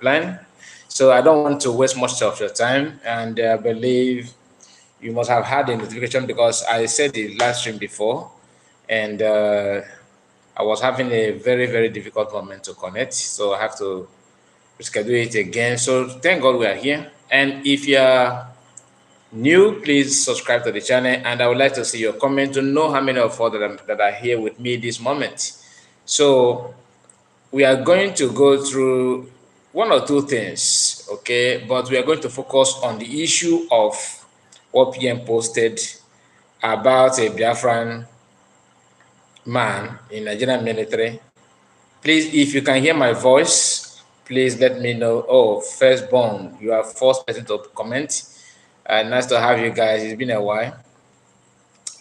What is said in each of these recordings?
plan. So I don't want to waste much of your time, and I believe you must have had the notification because I said the live stream before, and I was having a very, very difficult moment to connect, so I have to reschedule it again. So thank God we are here. And if you are new, please subscribe to the channel, and I would like to see your comment to know how many of us that are here with me this moment. So we are going to go through one or two things, okay? But we are going to focus on the issue of what PM posted about a Biafran man in Nigerian military. Please, if you can hear my voice, please let me know. Oh, firstborn, you are first person to comment. Nice to have you guys. It's been a while.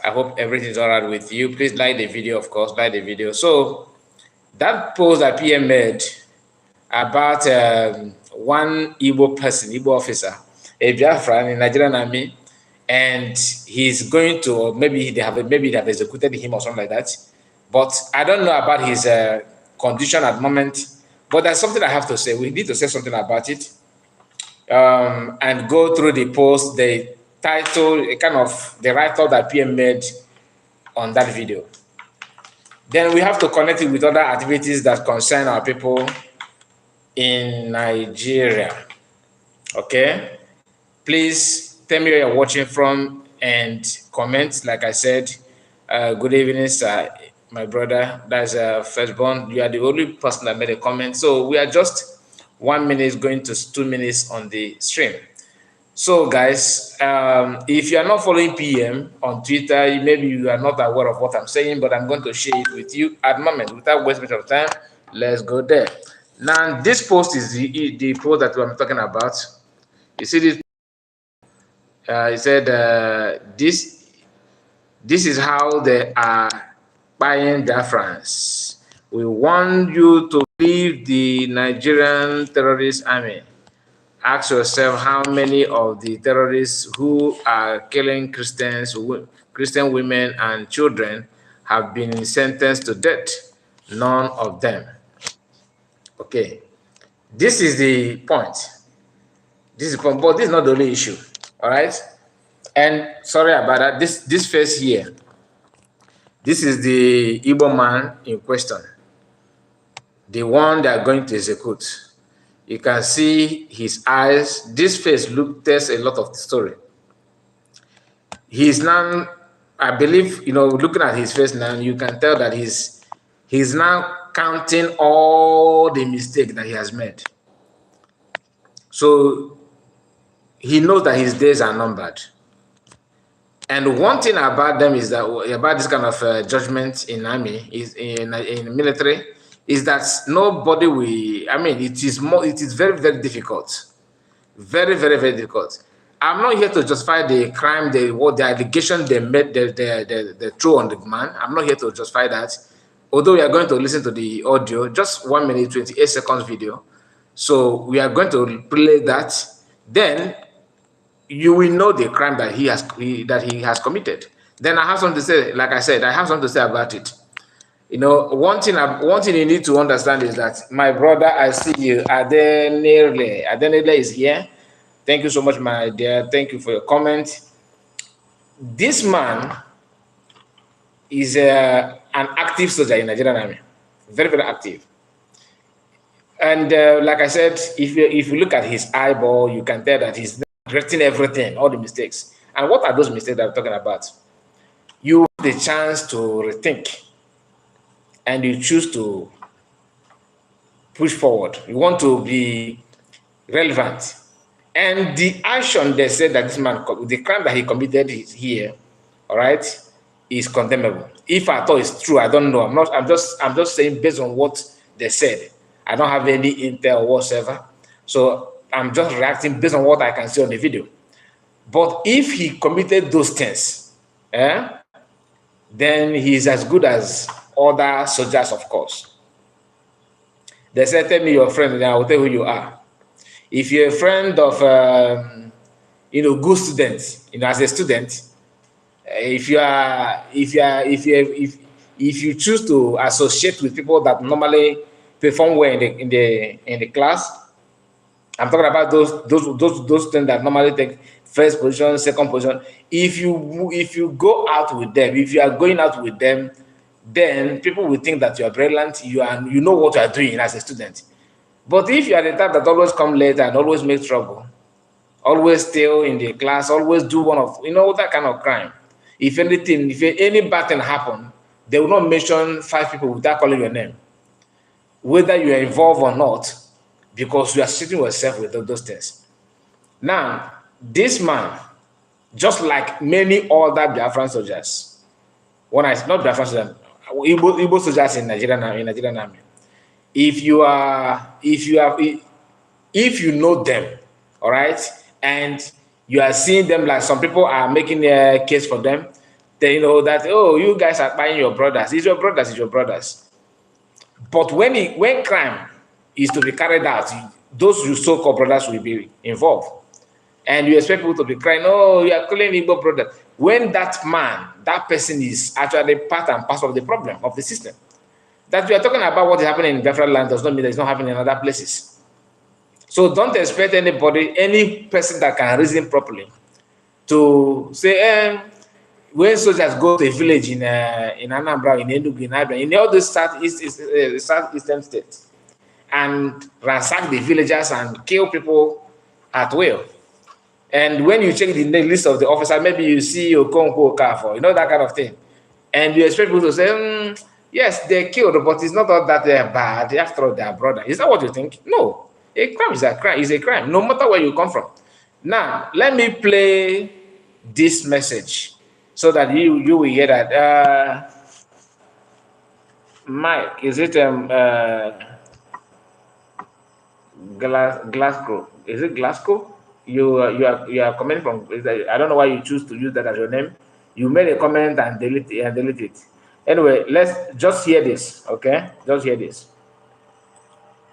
I hope everything's all right with you. Please like the video, of course, like the video. So that post that PM made about one Igbo person, Igbo officer, a Biafran in Nigerian army, and he's going to, or maybe they have executed him or something like that. But I don't know about his condition at the moment. But there's something I have to say. We need to say something about it, and go through the post, the title, kind of the write-up that PM made on that video. Then we have to connect it with other activities that concern our people in Nigeria. Okay, please tell me where you're watching from and comment. Like I said, good evening, sir, my brother. That's firstborn. You are the only person that made a comment. So we are just 1 minute going to 2 minutes on the stream. So guys, if you are not following PM on Twitter, maybe you are not aware of what I'm saying, but I'm going to share it with you at the moment without wasting of time. Let's go there. Now, this post is the post that I'm talking about. You see this? He said, this is how they are buying Biafrans. We want you to leave the Nigerian terrorist army. Ask yourself how many of the terrorists who are killing Christian women and children have been sentenced to death. None of them. Okay, this is the point. This is the point, but this is not the only issue. All right, and sorry about that. This face here, this is the Igbo man in question, the one they are going to execute. You can see his eyes. This face tells a lot of the story. He's now, I believe, looking at his face now, you can tell that he's now counting all the mistakes that he has made. So he knows that his days are numbered. And one thing about them is that, about this kind of judgment in army, is in military, is that nobody will, it is very, very difficult. Very, very, very difficult. I'm not here to justify the crime, the allegation they made, they threw on the man. I'm not here to justify that. Although we are going to listen to the audio, just 1 minute, 28 seconds video. So we are going to play that. Then you will know the crime that he has committed. Then I have something to say. Like I said, I have something to say about it. One thing you need to understand is that, my brother, I see you, Adenele is here. Thank you so much, my dear. Thank you for your comment. This man is an active soldier in Nigerian army, very, very active. And like I said, if you look at his eyeball, you can tell that he's regretting everything, all the mistakes. And what are those mistakes that I'm talking about? You have the chance to rethink, and you choose to push forward. You want to be relevant. And the action they said that this man, the crime that he committed here, all right, is condemnable. If I thought it's true, I don't know. I'm just saying based on what they said. I don't have any intel whatsoever. So I'm just reacting based on what I can see on the video. But if he committed those things, then he's as good as other soldiers, of course. They said, tell me your friend, and I will tell you who you are. If you're a friend of, good students, as a student, if you choose to associate with people that normally perform well in the class, I'm talking about those things that normally take first position, second position. If you go out with them, if you are going out with them, then people will think that you are brilliant, you know what you are doing as a student. But if you are the type that always come late and always make trouble, always steal in the class, always do one of that kind of crime. If anything, if any bad thing happen, they will not mention 5 people without calling your name, whether you are involved or not, because you are sitting yourself with those things. Now, this man, just like many other Biafran soldiers, when I not Biafran soldiers, Igbo soldiers in Nigerian army, if you know them, all right, and you are seeing them like some people are making a case for them, then you know that, oh, you guys are buying your brothers. It's your brothers. But when crime is to be carried out, those you so-called brothers will be involved. And you expect people to be crying, oh, you are calling Igbo brother. When that person is actually part and parcel of the problem of the system. That we are talking about what is happening in Biafra land does not mean that it's not happening in other places. So don't expect anybody, any person that can reason properly, to say, when soldiers go to a village in Anambra, in Enugu, in Abia, in all these southeastern states, and ransack the villagers and kill people at will. And when you check the list of the officers, maybe you see Okonkwo Okafor, that kind of thing. And you expect people to say, yes, they're killed, but it's not all that they're bad. After all, they're brother. Is that what you think? No. A crime is a crime. It's a crime, no matter where you come from. Now, let me play this message so that you will hear that. Mike, is it Glasgow? Is it Glasgow? You are commenting from. I don't know why you choose to use that as your name. You made a comment and delete it. Anyway, let's just hear this. Okay, just hear this.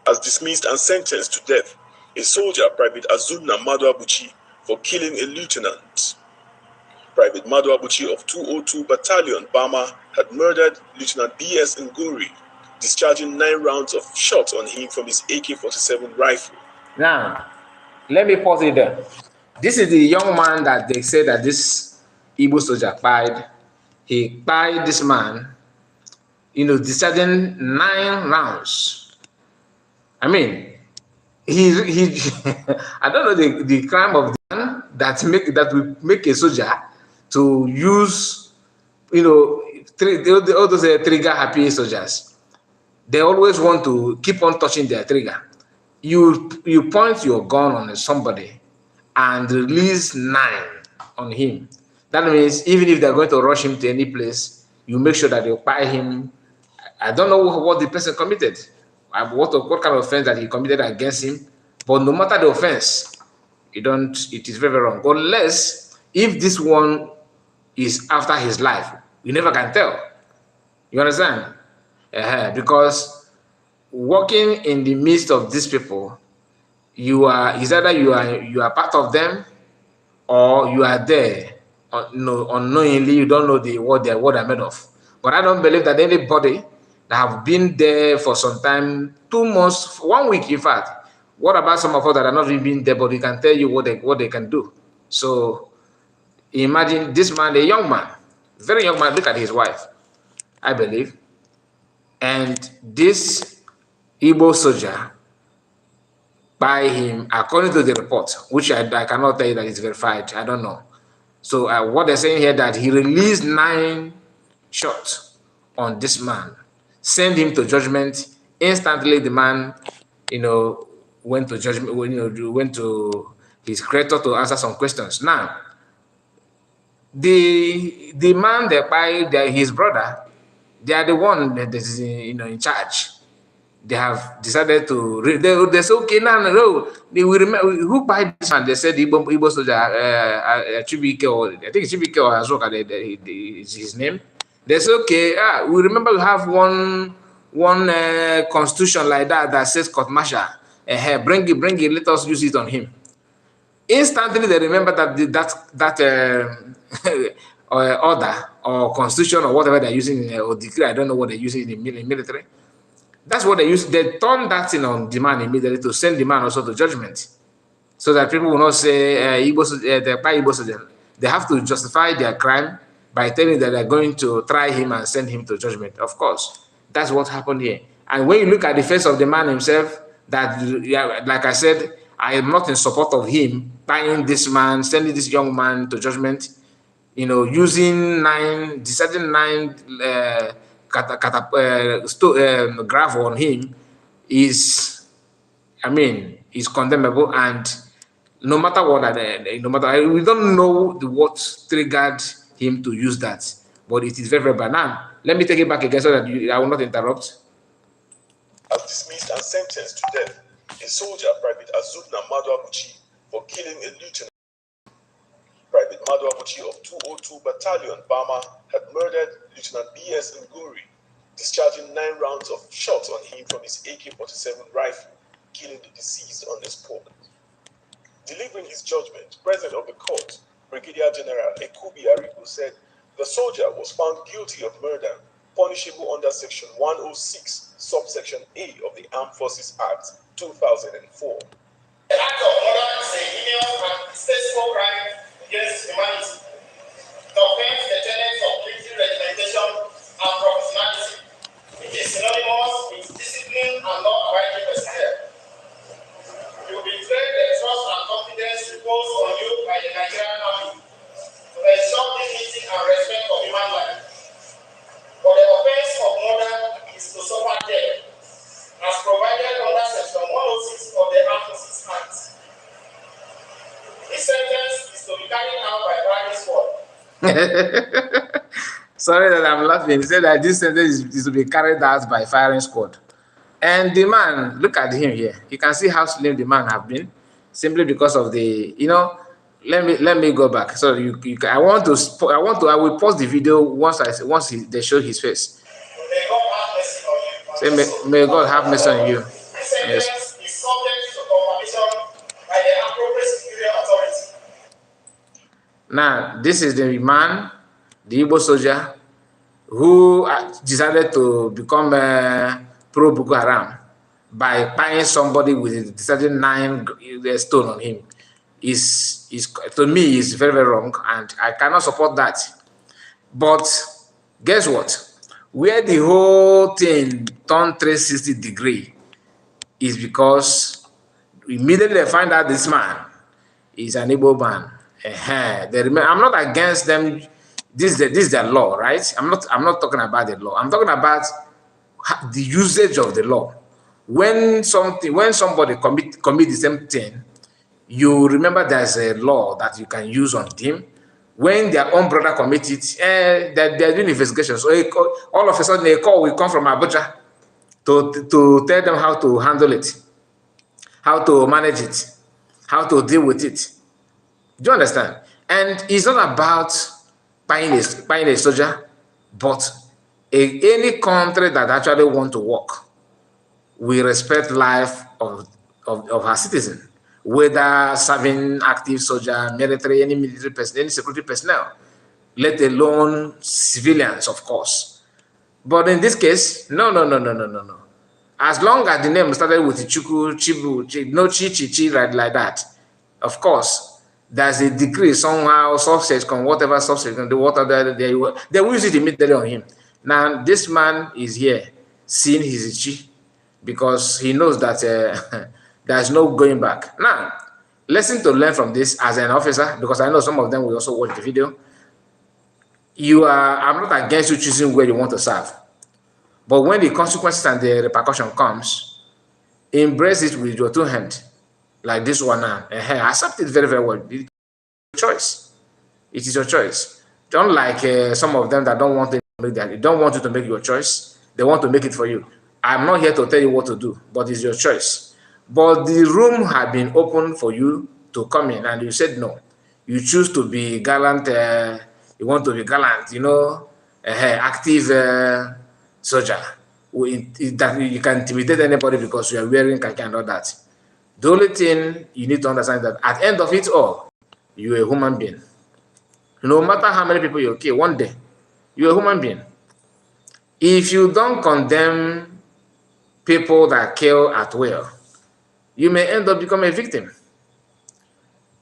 Has dismissed and sentenced to death a soldier, Private Azuna Madu Abuchi, for killing a lieutenant. Private Madu Abuchi of 202 Battalion, Bama, had murdered Lieutenant B.S. Nguri, discharging 9 rounds of shots on him from his AK-47 rifle. Now, let me pause it there. This is the young man that they say that this Igbo soldier fired. He fired this man, discharging 9 rounds. I mean, he I don't know the crime of the man that will make a soldier to use, all those trigger happy soldiers. They always want to keep on touching their trigger. You point your gun on somebody and release 9 on him. That means even if they're going to rush him to any place, you make sure that they buy him. I don't know what the person committed, what kind of offense that he committed against him, but no matter the offense, it is very, very wrong. Unless if this one is after his life, you never can tell. You understand? Because working in the midst of these people, is either you are part of them, or you are there unknowingly. You don't know what they're made of. But I don't believe that anybody that have been there for some time, 2 months, 1 week, in fact. What about some of us that are not even been there, but they can tell you what they can do? So imagine this man, a young man, very young man. Look at his wife, I believe. And this Igbo soldier, by him, according to the report, which I cannot tell you that it's verified, I don't know. So what they're saying here, that he released 9 shots on this man, send him to judgment. Instantly, the man, went to judgment, went to his creator to answer some questions. Now, the man that by his brother, they are the one that is in charge. They have decided to. They say, okay, no. They will remember who by this man. They said Igbo soldier, Chibike, or I think Chibike or Azoka, is his name. They say, okay, we remember we have one constitution like that says court martial. Bring it. Let us use it on him. Instantly, they remember that order or constitution or whatever they're using or decree. I don't know what they're using in the military. That's what they use. They turn that thing on the man immediately to send the man also to judgment, so that people will not say they have to justify their crime by telling that they're going to try him and send him to judgment. Of course, that's what happened here. And when you look at the face of the man himself, that, yeah, like I said, I am not in support of him tying this man, sending this young man to judgment. Using deciding nine gravel on him is, I mean, is condemnable. And no matter what, no matter, we don't know what triggered him to use that, but it is very, very bad. Now, let me take it back again so that I will not interrupt. Has dismissed and sentenced to death a soldier, Private Azubna Madwabuchi, for killing a lieutenant. Private Madwabuchi of 202 Battalion, Bama, had murdered Lieutenant B.S. Nguri, discharging 9 rounds of shots on him from his AK-47 rifle, killing the deceased on the spot. Delivering his judgment, President of the court, Brigadier General Ekubi Ariku, said the soldier was found guilty of murder, punishable under Section 106, subsection A of the Armed Forces Act 2004. The act of murder is a heinous and distasteful crime against humanity. It offends the tenets of military radicalization and proportionality. It is synonymous with discipline and law-abiding personnel. You betray the trust and confidence reposed on you by the Nigerian Army to ensure dignity and respect for human life. For the offense of murder is to suffer death, as provided under Section 106 of the Armed Forces Act. This sentence is to be carried out by firing squad. Sorry that I'm laughing. He said that this sentence is to be carried out by firing squad. And the man, look at him here. You can see how slim the man have been, simply because of the, let me go back. So I will pause the video once they show his face. May God have mercy on you. Say, may God have mercy on you. This sentence is subject to confirmation by the appropriate superior authority. Now, this is the man, the Igbo soldier, who decided to become pro Boko Haram by buying somebody with a decided 9 stone on him. Is to me is very, very wrong, and I cannot support that. But guess what? Where the whole thing turned 360 degree is because immediately they find out this man is an Igbo man. I'm not against them. This is their law, right? I'm not talking about the law. I'm talking about the usage of the law. When somebody commit the same thing, you remember there's a law that you can use on them. When their own brother commit it, they're doing investigations. So all of a sudden, a call will come from Abuja to tell them how to handle it, how to manage it, how to deal with it. Do you understand? And it's not about buying a soldier, but any country that actually want to work, we respect life of our citizen, whether serving active soldier, military, any military person, any security personnel, let alone civilians, of course. But in this case, no. As long as the name started with Chuku, Chibu, no Chi, right, like that, of course, there's a degree somehow, subsection, whatever subsection, the water they will use it immediately on him. Now, this man is here seeing his Chi because he knows that there's no going back. Now, lesson to learn from this as an officer, because I know some of them will also watch the video. I'm not against you choosing where you want to serve. But when the consequences and the repercussion comes, embrace it with your 2 hands. Like this one now. Accept it very, very well. It's your choice. It is your choice. Don't like some of them that don't want to make that. They don't want you to make your choice. They want to make it for you. I'm not here to tell you what to do, but it's your choice. But the room had been open for you to come in, and you said no. You choose to be gallant. You want to be gallant, active soldier. That you can intimidate anybody because you are wearing khaki and all that. The only thing you need to understand that at the end of it all, you're a human being. No matter how many people you kill, one day, you're a human being. If you don't condemn people that kill at will, you may end up becoming a victim.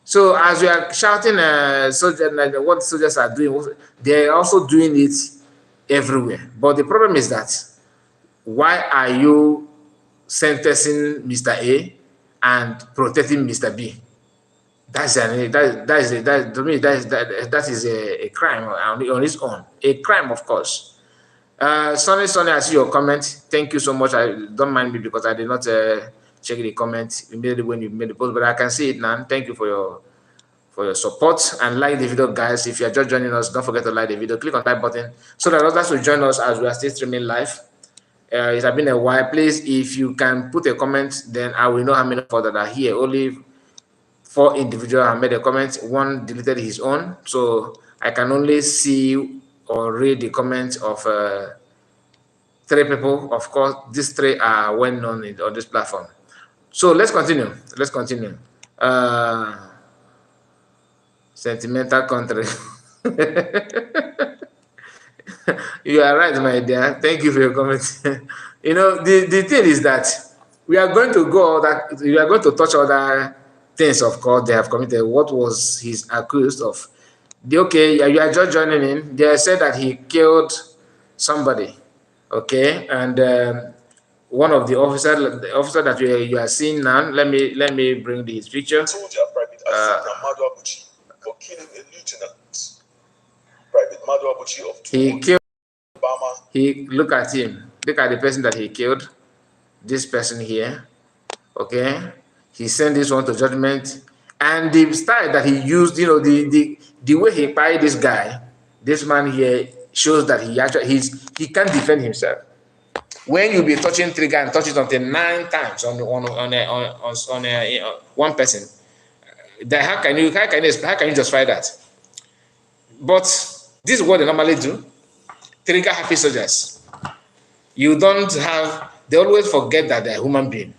So as we are shouting, what soldiers are doing, they are also doing it everywhere. But the problem is that, why are you sentencing Mr. A and protecting Mr. B? That's to me that is a crime on its own. A crime, of course. Sonny, I see your comment. Thank you so much. I don't mind me because I did not check the comment immediately when you made the post, but I can see it now. Thank you for your support, and like the video, guys. If you are just joining us, don't forget to like the video. Click on that button so that others will join us as we are still streaming live. It has been a while. Please, if you can put a comment, then I will know how many of us that are here. Only 4 individuals have made a comment. 1 deleted his own, so I can only see or read the comments of 3 people. Of course, these 3 are well known on this platform. So let's continue. Sentimental country. You are right, my dear. Thank you for your comment. The thing is that we are going to touch other things, of course, they have committed. What was he accused of? Okay, you are just joining in. They said that he killed somebody. Okay, and one of the officer that you are seeing now. Let me bring his picture. Soldier Private Madu Abuchi for killing a lieutenant. Private Madu Abuchi of he killed. Obama. Look at him. Look at the person that he killed. This person here. Okay, he sent this one to judgment, and the style that he used, the way he pied this guy, this man here, shows that he can't defend himself. When you be touching trigger and touch it until 9 times on one person, how can you justify that? But this is what they normally do. Trigger happy soldiers. You don't have. They always forget that they're a human being.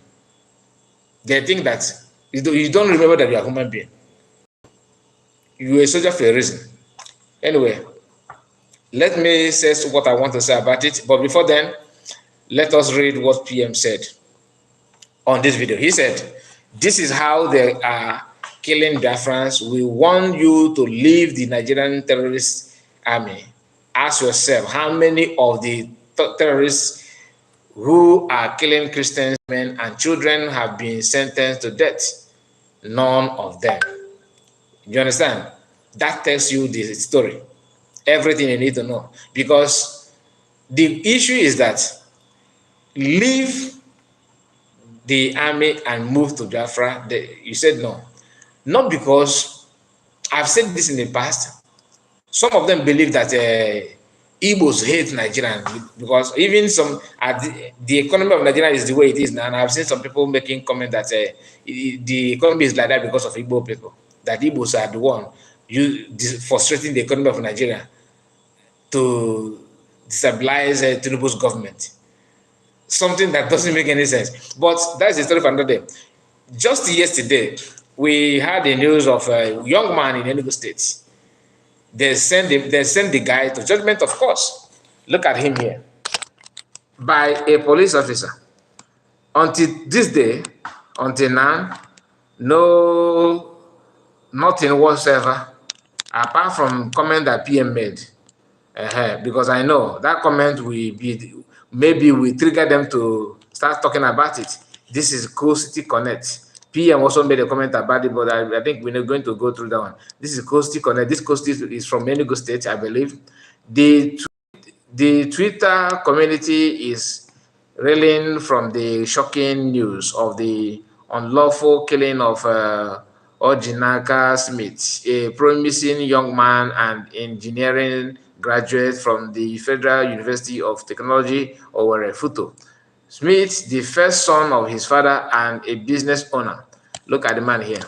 They think that you don't remember that you're a human being. You're a soldier for a reason. Anyway, let me say what I want to say about it. But before then, let us read what PM said on this video. He said, "This is how they are killing Biafrans. We want you to leave the Nigerian terrorist army. Ask yourself, how many of the terrorists who are killing Christians, men, and children have been sentenced to death? None of them." You understand? That tells you the story, everything you need to know. Because the issue is that leave the army and move to Biafra. You said no. Not because, I've said this in the past, some of them believe that Igbos hate Nigerians because even the economy of Nigeria is the way it is now. And I've seen some people making comment that the economy is like that because of Igbo people. That Igbos are the one frustrating the economy of Nigeria to destabilize Tinubu's government. Something that doesn't make any sense. But that's the story for another day. Just yesterday, we had the news of a young man in Enugu State. They send the guy to judgment, of course. Look at him here. By a police officer. Until this day, until now, nothing whatsoever, apart from comment that PM made. Because I know that comment maybe we trigger them to start talking about it. This is Cool City Connect. PM also made a comment about it, but I think we're not going to go through that one. This is Cool City Connect. This Cool City is from Enugu State, I believe. The Twitter community is reeling from the shocking news of the unlawful killing of Ojinaka Smith, a promising young man and engineering graduate from the Federal University of Technology, Owerri, Futo. Smith, the first son of his father and a business owner. Look at the man here.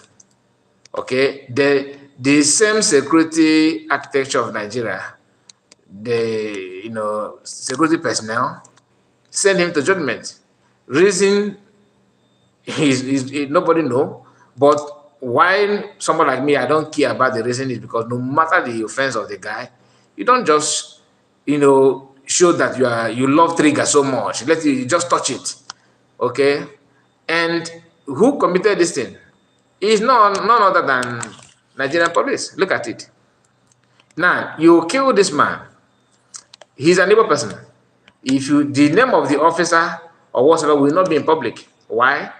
Okay, the same security architecture of Nigeria, the security personnel send him to judgment. Reason nobody know, but why someone like me, I don't care about the reason, is because no matter the offense of the guy, you don't just show that you love trigger so much. You just touch it. Okay, and who committed this thing? Is none other than Nigerian police. Look at it. Now you kill this man. He's a neighbor person. If you the name of the officer or whatever will not be in public. Why?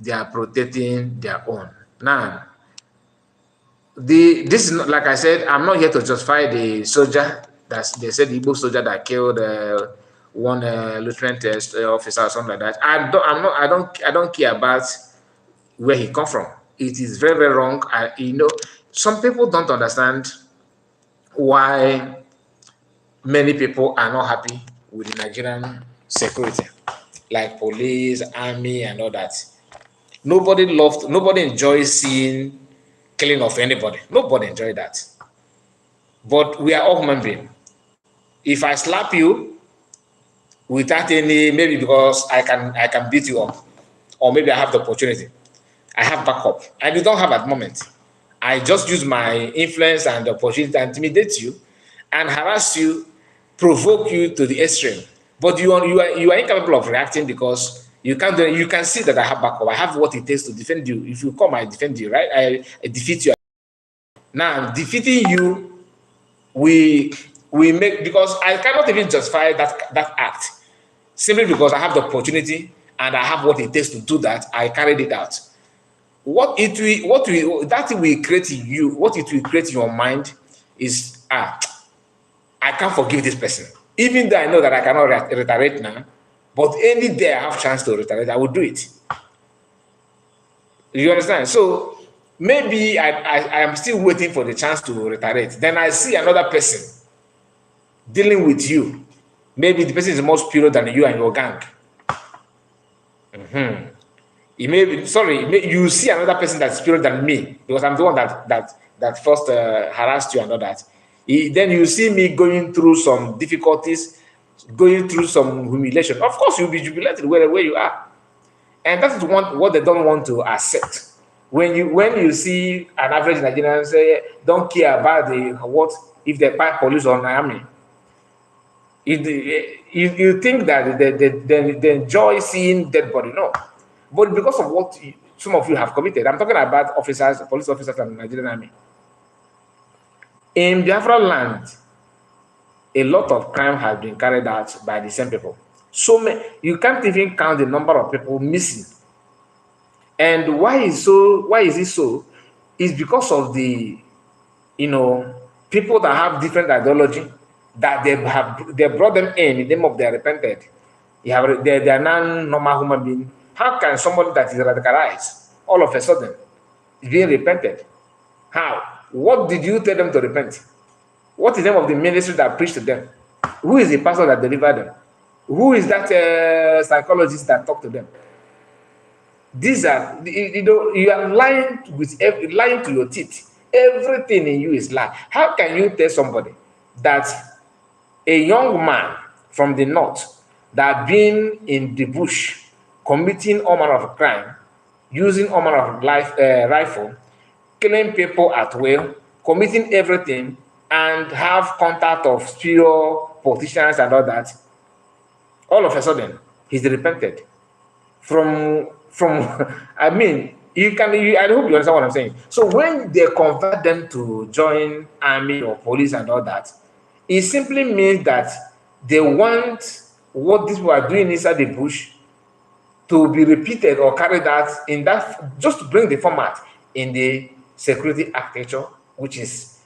They are protecting their own. Now, this is not, like I said, I'm not here to justify the soldier that they said the Igbo soldier that killed one lieutenant officer or something like that. I don't care about where he come from. It is very, very wrong. Some people don't understand why many people are not happy with the Nigerian security, like police, army, and all that. Nobody enjoys seeing killing of anybody. Nobody enjoy that. But we are all human beings. If I slap you without any, maybe because I can beat you up, or maybe I have the opportunity, I have backup, and you don't have at the moment. I just use my influence and the opportunity to intimidate you and harass you, provoke you to the extreme. But you are incapable of reacting because you can't. You can see that I have backup. I have what it takes to defend you. If you come, I defend you, right? I defeat you. Now defeating you, we make, because I cannot even justify that act simply because I have the opportunity and I have what it takes to do that. I carried it out. That will create in you, what it will create in your mind is, I can't forgive this person. Even though I know that I cannot reiterate now, but any day I have chance to reiterate, I will do it. You understand? So maybe I am still waiting for the chance to reiterate. Then I see another person dealing with you. Maybe the person is more superior than you and your gang. You see another person that's superior than me because I'm the one that first harassed you and all that. Then you see me going through some difficulties, going through some humiliation. Of course, you'll be jubilated wherever you are, and that is what they don't want to accept. When you see an average Nigerian say, "Don't care about what if they buy police or army," you think that they enjoy seeing dead body. No, but because of what some of you have committed. I'm talking about officers, police officers, and Nigerian army. In Biafra land, a lot of crime has been carried out by the same people. So you can't even count the number of people missing. And why is it so? It's because of the people that have different ideology that they brought them in the name of their repented. They are non-normal human being. How can somebody that is radicalized all of a sudden be repented? How? What did you tell them to repent? What is the name of the ministry that preached to them? Who is the pastor that delivered them? Who is that psychologist that talked to them? These are, you are lying lying to your teeth. Everything in you is lie. How can you tell somebody that a young man from the north that been in the bush committing all manner of crime, using all manner of rifle, killing people at will, committing everything, and have contact of spiritual politicians and all that, all of a sudden he's repented from I mean, I hope you understand what I'm saying. So when they convert them to join army or police and all that, it simply means that they want what these people are doing inside the bush to be repeated or carried out in that, just to bring the format in the security architecture, which is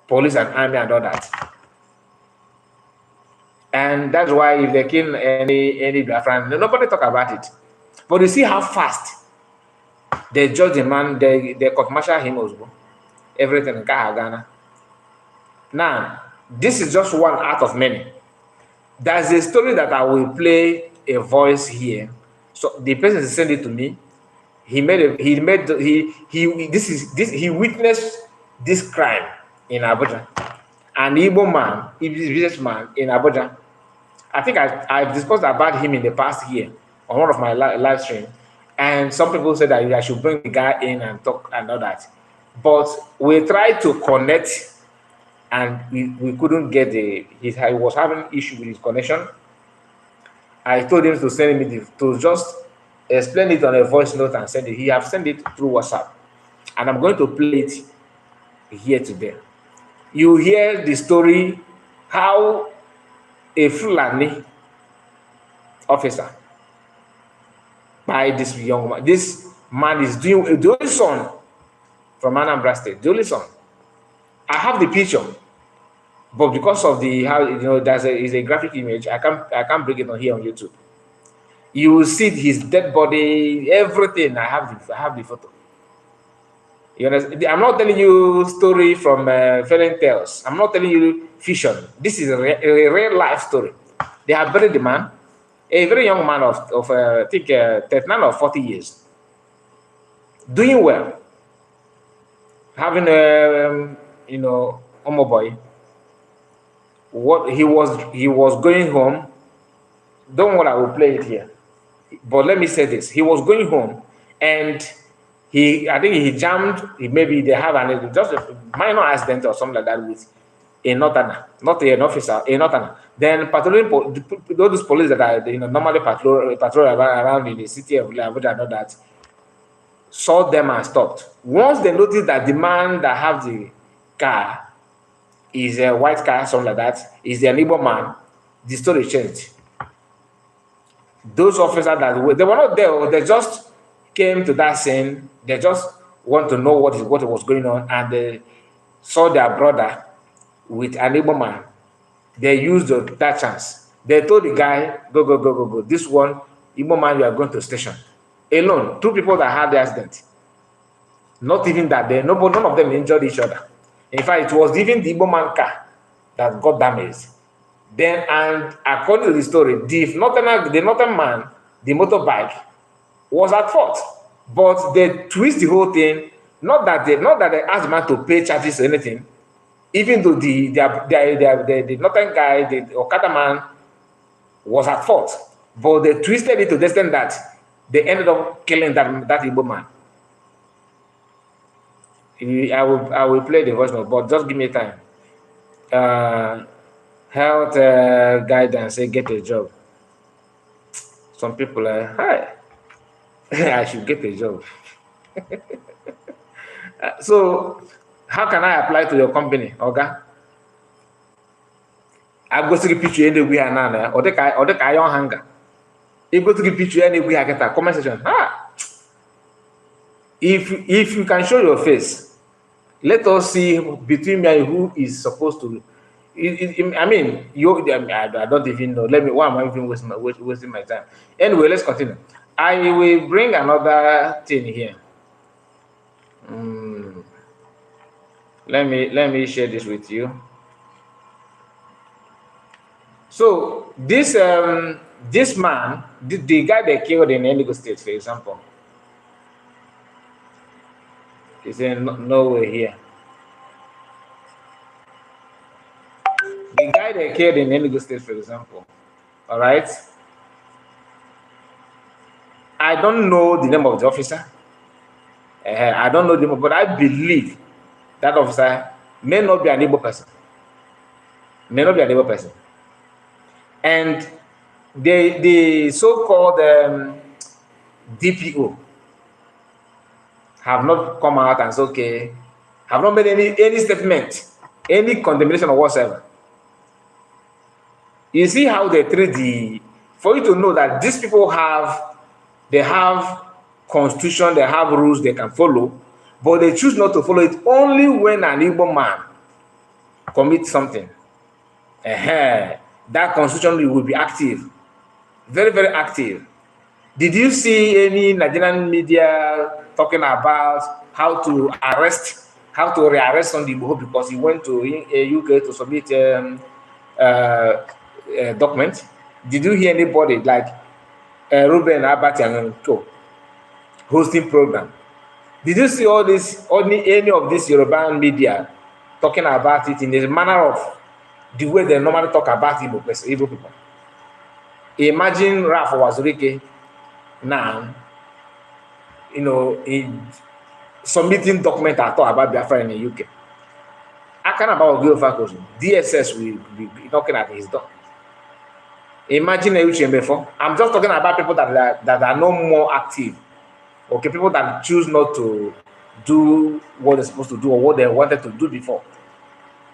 police and army and all that. And that's why if they kill any Biafran, nobody talk about it. But you see how fast they judge the man, they court-martial him also. Everything in Ghana. Now, this is just one out of many. There's a story that I will play a voice here. So the person sent it to me. He witnessed this crime in Abuja. An Igbo man, a businessman in Abuja. I think I've discussed about him in the past year on one of my live streams. And some people said that I should bring the guy in and talk and all that. But we tried to connect and we couldn't get he was having issue with his connection. I told him to send me to just explained it on a voice note and sent it. He have sent it through WhatsApp, and I'm going to play it here today. You hear the story how a Fulani officer by this young man. This man is doing the only son from Anambra State. The only son. I have the picture, but because of the how there's a graphic image, I can't bring it on here on YouTube. You will see his dead body, everything. I have the photo. You understand? I'm not telling you story from fairy tales. I'm not telling you fiction. This is a real life story. They have buried the man, a very young man of I think 39 or 40 years, doing well, having a homo boy. What he was going home. Don't worry, I will play it here. But let me say this: he was going home, and I think he jammed. Maybe they have just a minor accident or something like that with a northerner, not an officer, a northerner. Then patrolling those police that are normally patrol around in the city of Abuja and all that, saw them and stopped. Once they noticed that the man that have the car is a white car, something like that, is the neighbor man, the story changed. Those officers they were not there, they just came to that scene. They just want to know what was going on, and they saw their brother with an Igbo man. They used that chance. They told the guy, go. This one, Igbo man, you are going to station. Alone, 2 people that had the accident. Not even that none of them injured each other. In fact, it was even the Igbo man car that got damaged. Then, and according to the story, the northern man, the motorbike, was at fault. But they twist the whole thing. Not that they asked the man to pay charges or anything. Even though the northern guy, the Okada man, was at fault. But they twisted it to the extent that they ended up killing that Igbo man. I will play the voice note, but just give me time. Health guidance, say get a job. Some people are, hi, I should get a job. So, how can I apply to your company, Oga? I go to the picture anywhere now, or the guy on hanger. You go to the picture anywhere, I get a comment section. If you can show your face, let us see between me and who is supposed to. I mean, I don't even know. Why am I even wasting my time? Anyway, let's continue. I will bring another thing here. Let me share this with you. So this man, the guy that killed in Enugu State, for example, is in nowhere here. The guy that killed in Enugu State, for example, all right? I don't know the name of the officer. I don't know the name, but I believe that officer may not be an Igbo person. And the so-called DPO have not come out and said, okay, have not made any statement, any condemnation or whatsoever. You see how they treat for you to know that these people have constitution, they have rules they can follow, but they choose not to follow it only when an Igbo man commits something. That constitution will be active, very, very active. Did you see any Nigerian media talking about how to rearrest somebody because he went to UK to submit document? Did you hear anybody like Ruben Abati and Co hosting program? Did you see any of this Yoruba media talking about it in the manner of the way they normally talk about Igbo people? Imagine Ralph Wazurike now, in submitting document at all about Biafra in the UK. I can't about Ogio Fakosu. DSS will be knocking at his door. Imagine a before. I'm just talking about people that are no more active. Okay, people that choose not to do what they're supposed to do or what they wanted to do before.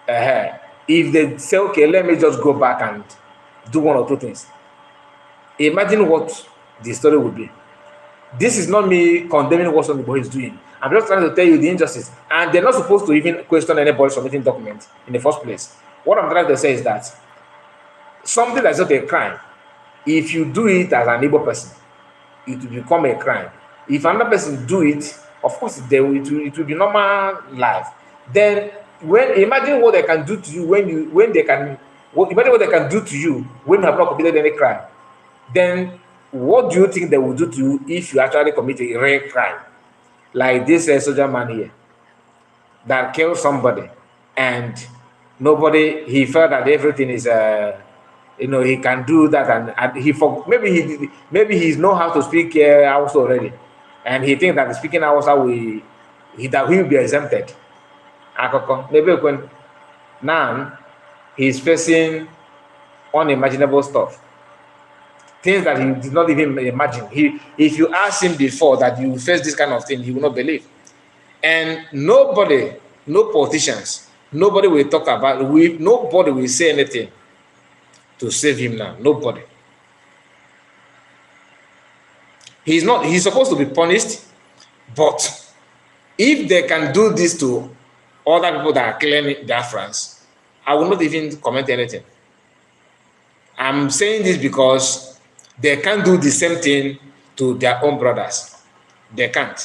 If they say, okay, let me just go back and do one or two things, imagine what the story would be. This is not me condemning what somebody is doing. I'm just trying to tell you the injustice. And they're not supposed to even question anybody submitting documents in the first place. What I'm trying to say is that something that's not a crime, if you do it as an able person, it will become a crime. If another person do it, of course, it will be normal life. Then imagine what they can do to you imagine what they can do to you when you have not committed any crime. Then what do you think they will do to you if you actually commit a real crime? Like this soldier man here that killed somebody, and he felt that everything is he can do that, and maybe he know how to speak Hausa already, and he think that speaking Hausa he will be exempted. Maybe when now he's facing unimaginable stuff, things that he did not even imagine. If you ask him before that you face this kind of thing, he will not believe. And nobody, no politicians, nobody will talk about. Nobody will say anything to save him now. Nobody. He's not. He's supposed to be punished, but if they can do this to other people that are killing Biafrans, I will not even comment anything. I'm saying this because they can't do the same thing to their own brothers. They can't.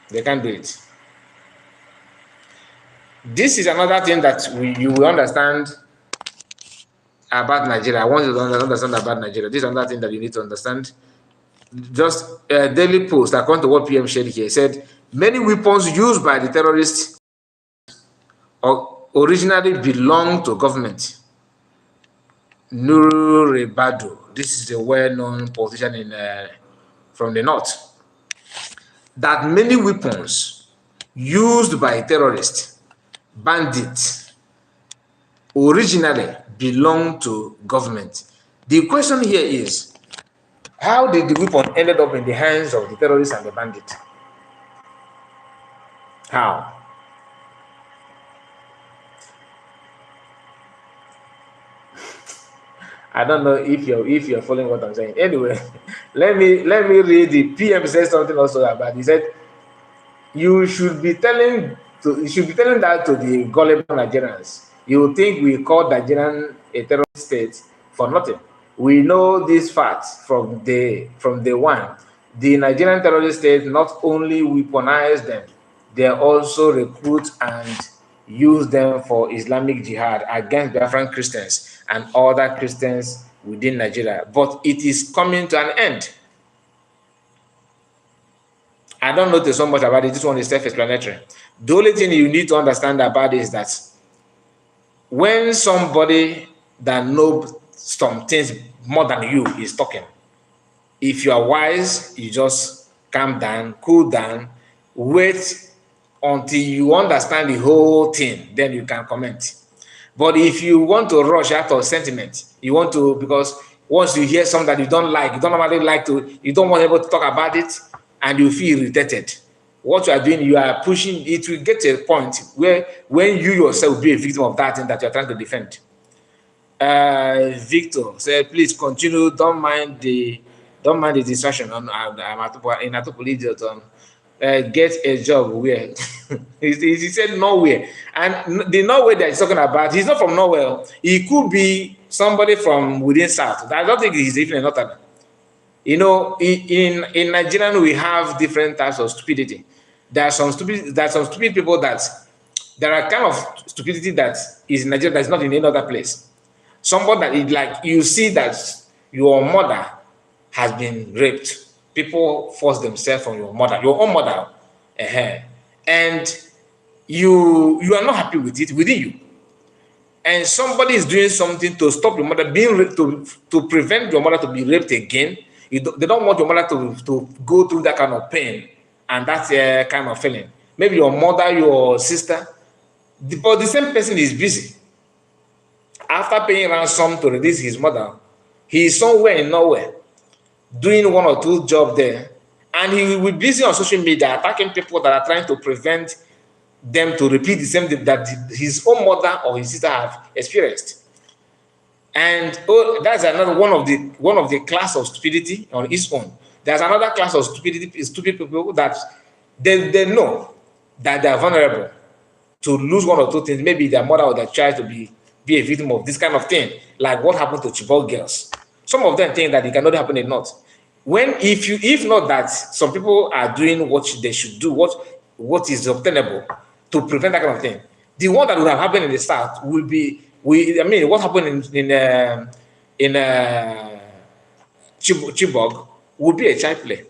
They can't do it. This is another thing that you will understand about Nigeria. I want you to understand about Nigeria. This is another thing that you need to understand. Just a daily post, according to what PM shared here, said many weapons used by the terrorists originally belong to government. Naira, this is a well-known politician from the north, that many weapons used by terrorists, bandits, originally belong to government. The question here is, how did the weapon ended up in the hands of the terrorists and the bandits? How? I don't know if you're following what I'm saying. Anyway, let me read. The PM said something also about. He said, you should be telling that to the gullible Nigerians. You think we call Nigerian a terrorist state for nothing. We know this fact from day one. The Nigerian terrorist state not only weaponize them, they also recruit and use them for Islamic jihad against Biafran Christians and other Christians within Nigeria. But it is coming to an end. I don't know so much about it. This one is self-explanatory. The only thing you need to understand about it is that when somebody that knows some things more than you is talking, if you are wise, you just calm down, cool down, wait until you understand the whole thing, then you can comment. But if you want to rush out of sentiment, because once you hear something that you don't like, you don't normally like to, you don't want able to talk about it, and you feel irritated. What you are doing, you are pushing, it will get to a point where when you yourself will be a victim of that thing that you're trying to defend. Victor said, please continue, don't mind the distraction on in Atopolidiot. Get a job where he said nowhere, and the nowhere that he's talking about, he's not from nowhere. He could be somebody from within South. I don't think he's even a northerner. You know, in Nigerian we have different types of stupidity. There are some stupid people that there are kind of stupidity that is in Nigeria that's not in any other place. Somebody that is like, you see that your mother has been raped. People force themselves on your mother, your own mother, and you are not happy with it within you. And somebody is doing something to stop your mother being raped, to prevent your mother to be raped again. They don't want your mother to go through that kind of pain and that kind of feeling. Maybe your mother, your sister, but the same person is busy. After paying ransom to release his mother, he is somewhere in nowhere doing one or two jobs there, and he will be busy on social media attacking people that are trying to prevent them to repeat the same thing that his own mother or his sister have experienced. And that's another one of the class of stupidity on its own. There's another class of stupid people that they know that they are vulnerable to lose one or two things, maybe their mother or their child to be a victim of this kind of thing, like what happened to Chibok girls. Some of them think that it cannot happen in North. When if not that some people are doing what they should do, what is obtainable to prevent that kind of thing. The one that would have happened in the South will be what happened in Chibok would be a child play,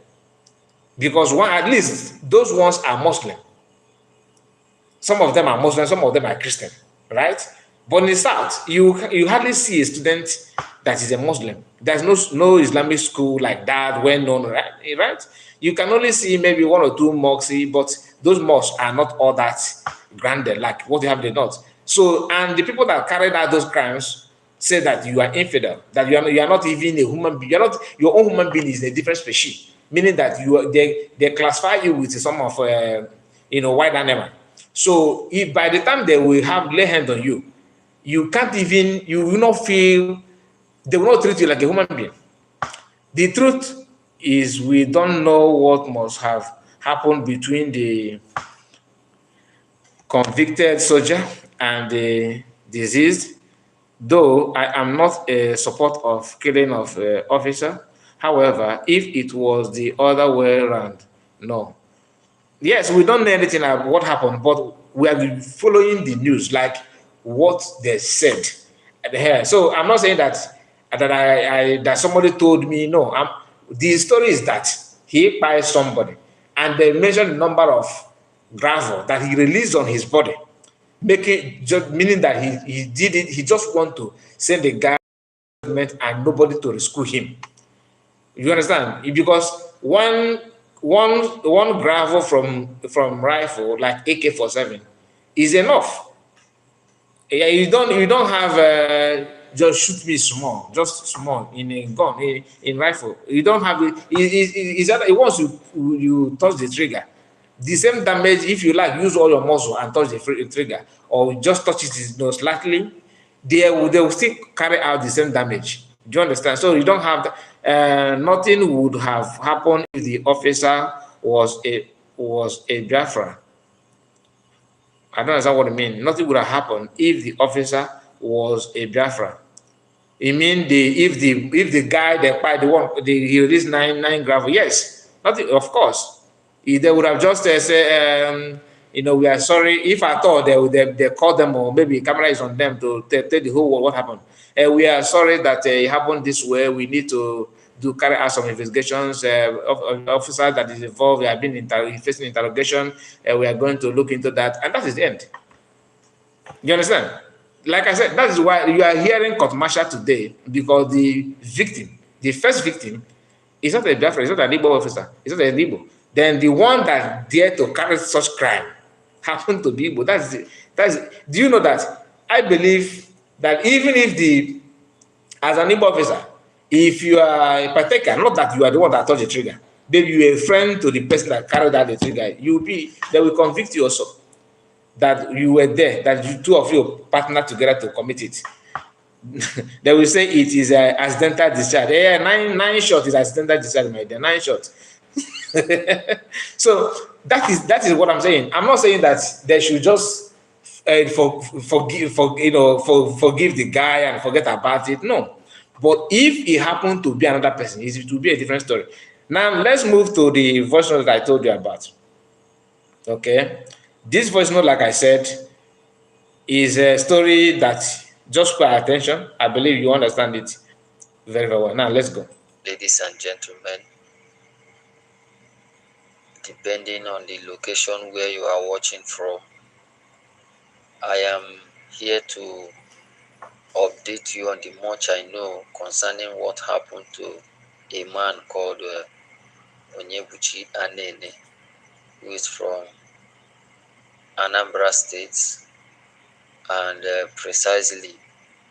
because one at least those ones are Muslim. Some of them are Muslim, some of them are Christian, right? But in the South, you hardly see a student that is a Muslim. There's no Islamic school like that well known, right? Right? You can only see maybe one or two mosques, but those mosques are not all that granted like what you have in the North. So, and the people that carried out those crimes say that you are infidel, that you are not even a human being. You're not, your own human being is a different species, meaning that they classify you with some of white animal. So if by the time they will have lay hand on you, you will not feel, they will not treat you like a human being. The truth is we don't know what must have happened between the convicted soldier and the diseased, though I am not a support of killing of officer. However, if it was the other way around, no. Yes, we don't know anything about what happened, but we are following the news, like what they said here. So I'm not saying that somebody told me. No, the story is that he buys somebody, and they mentioned the number of gravel that he released on his body, making just meaning that he did it. He just want to send the guy and nobody to rescue him. You understand? Because one gravel from rifle like AK-47 is enough. Yeah, you don't have just shoot me small, just small in a gun, in rifle. You don't have it. Is that once you touch the trigger, the same damage. If you like, use all your muscle and touch the trigger, or just touch it slightly, they will still carry out the same damage. Do you understand? So you don't have nothing would have happened if the officer was a Biafra. I don't understand what I mean. Nothing would have happened if the officer was a Biafra. It mean if the guy that by the one he released nine gravel, yes, nothing. Of course, they would have just say, we are sorry. If I thought they call them, or maybe camera is on them to tell the whole world what happened. We are sorry that it happened this way. We need to do carry out some investigations. Officer that is involved, they have been facing interrogation. We are going to look into that, and that is the end. You understand? Like I said, that is why you are hearing court martial today, because the first victim, is not a Biafra, it's not an Igbo officer, it's not an Igbo. Then the one that dared to carry such crime happened to be Igbo. Do you know that? I believe that even if as an Igbo officer, if you are a partaker, not that you are the one that touched the trigger, maybe you are a friend to the person that carried out the trigger, they will convict you also that you were there, that you two of you partnered together to commit it. They will say it is an accidental discharge. Yeah, nine shots is accidental discharge, my dear. 9 shots. So that is what I'm saying. I'm not saying that they should just forgive the guy and forget about it. No, but if it happened to be another person, it will be a different story. Now let's move to the voice note that I told you about. Okay, this voice note, like I said, is a story that just pay attention. I believe you understand it very, very well. Now let's go. Ladies and gentlemen, depending on the location where you are watching from, I am here to update you on the much I know concerning what happened to a man called Onyebuchi Anene, who is from Anambra State, and precisely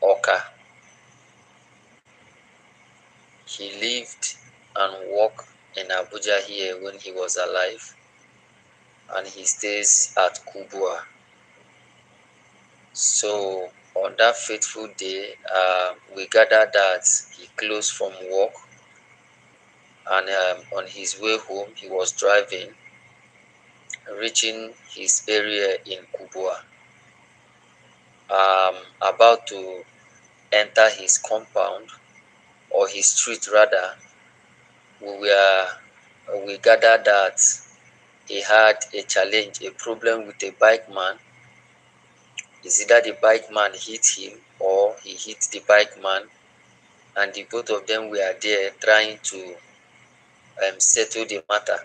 Oka. He lived and worked in Abuja here when he was alive, and he stays at Kubwa. So on that fateful day, we gathered that he closed from work, and on his way home, he was driving, reaching his area in Kubwa, about to enter his compound, or his street rather. We gathered that he had a challenge, a problem with a bike man. Is either the bike man hit him or he hit the bike man, and the both of them were there trying to settle the matter.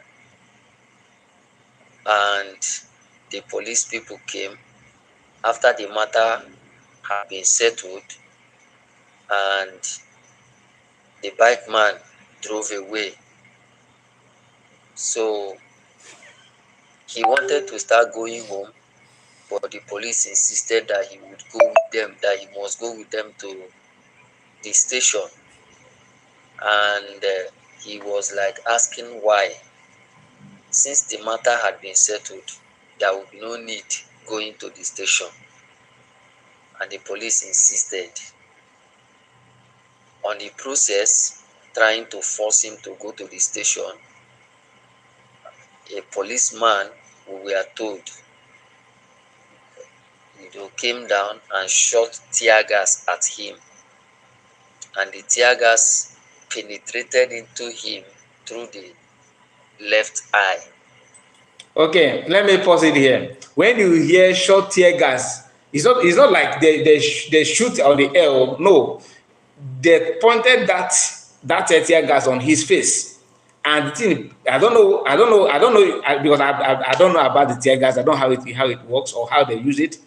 And the police people came after the matter had been settled, and the bike man drove away. So he wanted to start going home, but the police insisted that he would go with them, that he must go with them to the station. And he was like asking why, since the matter had been settled, there would be no need going to the station. And the police insisted. On the process, trying to force him to go to the station, a policeman, we were told, came down and shot tear gas at him, and the tear gas penetrated into him through the left eye. Okay, let me pause it here. When you hear shot tear gas, it's not like they shoot on the air. No, they pointed that tear gas on his face. And the thing, I don't know because I don't know about the tear gas. I don't know how it works or how they use it.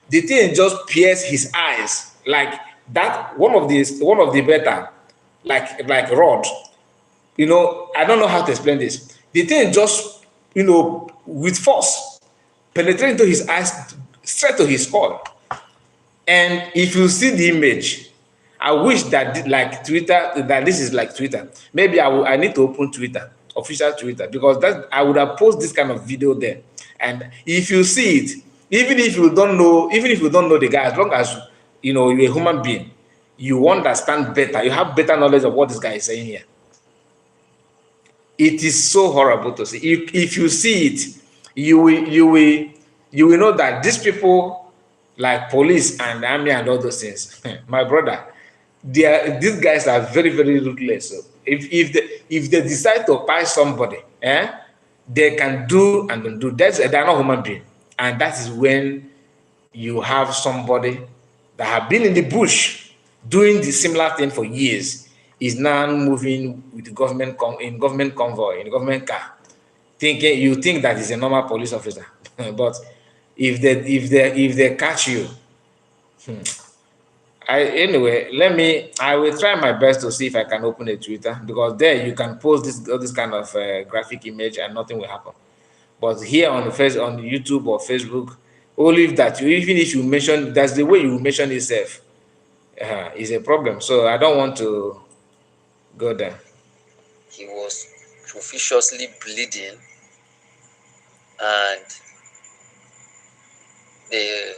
The thing just pierced his eyes like that. One of the better, like rod. I don't know how to explain this. The thing just, with force, penetrating into his eyes, straight to his skull. And if you see the image, I wish that like Twitter, that this is like Twitter. Maybe I need to open Twitter, official Twitter, because that I would have posted this kind of video there. And if you see it, even if you don't know the guy, as long as you're a human being, you understand better. You have better knowledge of what this guy is saying here. It is so horrible to see. If you see it, you will know that these people, like police and army and all those things, my brother, these guys are very, very ruthless. So if they decide to pass somebody, they can do and don't do. They're not human being, and that is when you have somebody that have been in the bush doing the similar thing for years is now moving with the government in government convoy, in government car, you think that is a normal police officer. But if they catch you, I will try my best to see if I can open a Twitter, because there you can post this kind of graphic image and nothing will happen. But here on on YouTube or Facebook, only that even if you mention, that's the way you mention yourself, is a problem. So I don't want to go there. He was profusely bleeding, and the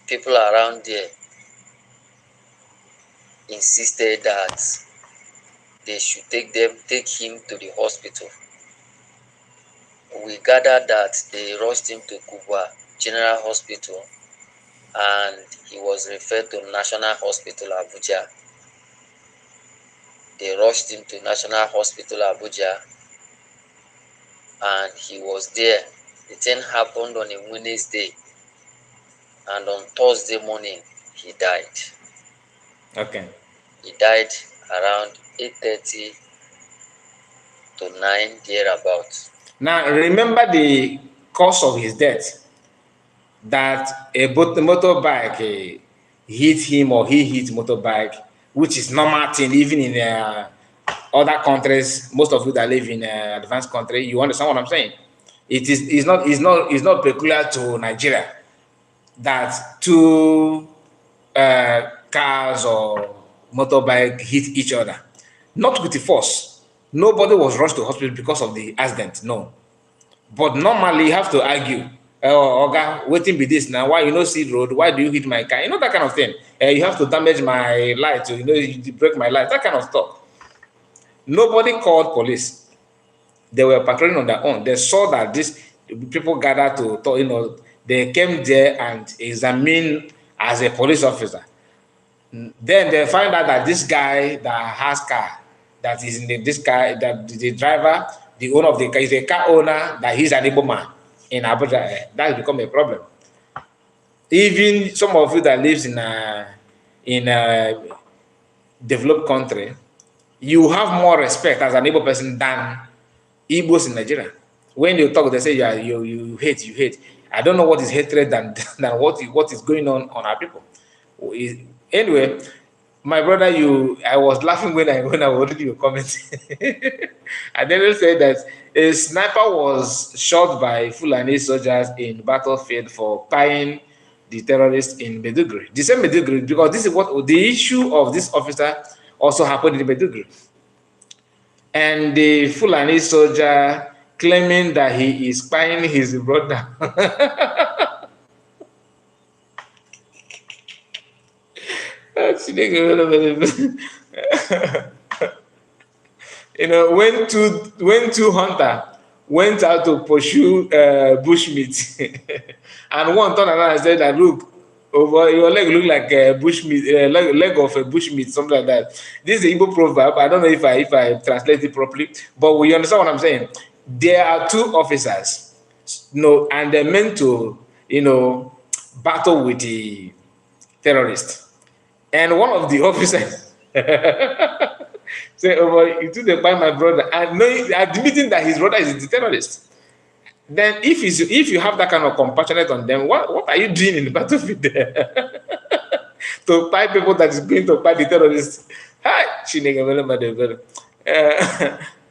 people around there insisted that they should take him to the hospital. We gathered that they rushed him to Kubwa General Hospital, and he was referred to National Hospital Abuja. They rushed him to National Hospital Abuja, and he was there. The thing happened on a Wednesday, and on Thursday morning, he died. Okay. He died around 8:30 to 9, thereabouts. Now, remember the cause of his death, that a motorbike hit him, or he hit motorbike, which is normal thing, even in other countries. Most of you that live in advanced country, you understand what I'm saying. It's not peculiar to Nigeria that two cars or motorbike hit each other. not with the force. Nobody was rushed to hospital because of the accident. No. But normally you have to argue. Oh, Oga, waiting be this now. Why you know see road? Why do you hit my car? You know that kind of thing. You have to damage my light. You know you break my light. That kind of stuff. Nobody called police. They were patrolling on their own. They saw that these people gathered to talk. They came there and examined as a police officer. Then they find out that this guy that has car, that is in this guy, that the driver, the owner of the car, is a car owner, that he's an Igbo man in Abuja. That has become a problem. Even some of you that lives in a developed country, you have more respect as an Igbo person than Igbos in Nigeria. When you talk, they say you hate. I don't know what is hatred than than what is going on our people. Anyway, my brother, I was laughing when I was reading your comment. I then said that a sniper was shot by Fulani soldiers in battlefield for buying the terrorists in Meduguri. The same Meduguri, because this is what the issue of this officer also happened in Meduguri. And the Fulani soldier claiming that he is spying his brother. When two hunter went out to pursue bushmeat, and one turned around and said that, look, over your leg look like a bushmeat, leg of a bushmeat, something like that. This is the Igbo proverb. I don't know if I translate it properly, but we understand what I'm saying. There are two officers, and they're meant to, battle with the terrorist. And one of the officers say, "Oh, you took the by my brother," and admitting that his brother is the terrorist. Then, if you have that kind of compassionate on them, what are you doing in the battlefield there? To fight people that is going to fight the terrorists? Hi,